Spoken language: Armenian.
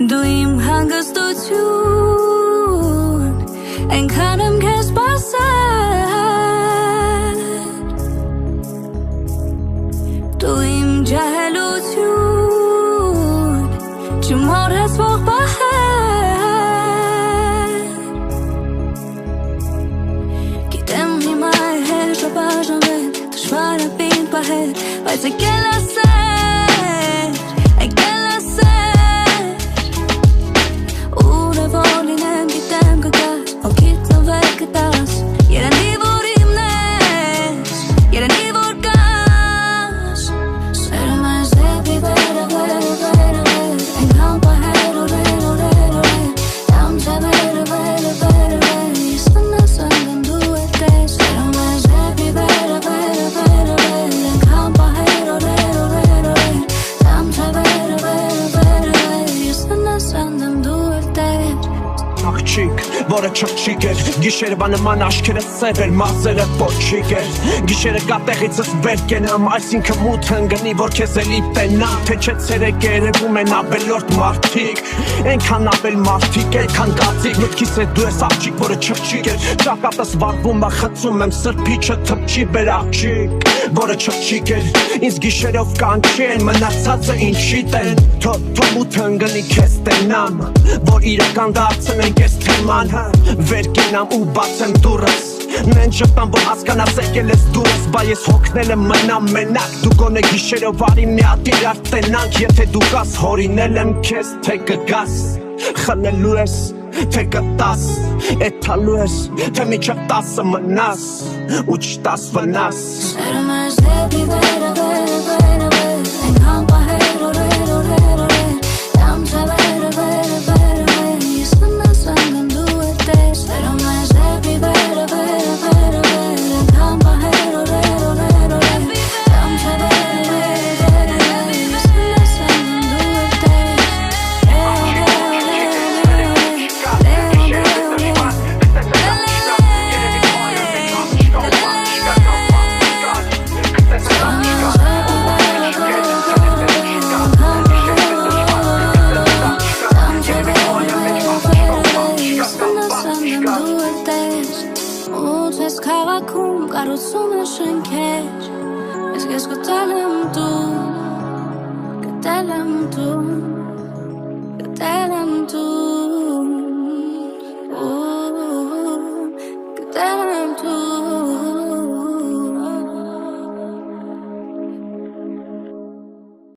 Դու իմ հանգստություն Այնքան եմ քեզ սպասել Դու իմ ջահելություն Չմոռացվող պահել Գիտեմ հիմա է հեշտ բաժանվել Դժվար է պինդ պահել Բայց եկել ասել Եկել ասել Ուր է որ լինեմ գիտեմ կգաս Հոգիդ նվել կտաս Երանի որ իմն ես Երանի որ կաս Սերում ես դեպի վերը Այնքան պահել օրեր Դամ ծավերը Ես տնես անգն դու է տես Սերում ես դեպի վերը Այնքան պահել օրեր Դամ ծավերը Ես տնես անգն դու է տես Աղջիկ, որը չղջիկ էր Գիշերվա նման աշքերը սև էր Մազերը պոչիկ էր Գիշերը կատեղիցս վեր կենամ Այսինքը մութ ընգնի, որ քեզ էլի տենամ Թե չէ ցերեկ երևում են ավելորդ մարդիկ Ենքան ավել մարդիկ, ենքան կացիկ Մտքիս է դու ես աղջիկ, որը չղջիկ էր Ճակատս վարվում է, խծում եմ Սրբիչը թպչի բեր աղջիկ Որը չղջիկ էր Ինձ գիշերով կանչեն Մնացածը ինչիտ են Թո մութ ընգնի քեզ տենամ Որ իրական դարձնենք ես թեման Վեր կենամ ու բացեմ դուրս Նեն շպտան որ հասկանաս եկել ես դուրս Բա ես հոգնել եմ մնամ մենակ Դու գոնե գիշերով արի մի հատ իրար տենանք Եթե դու գաս հորինել եմ քեզ թե կգաս Խնելու ես թե կտաս Էթալու ես թե միջև 10 մնաս Ու չտաս վնաս Սերում ես դեպի վերը Այնքան պահել օրեր Դամ ծավերը Ես տնես անգն դու է տես Սերում ես դեպի վերը Այնքան պահել օրեր Դամ ծավերը Ես տնես անգն դու է տես Ես քաղաքում կառուցում են շենքեր Ես կտել եմ դու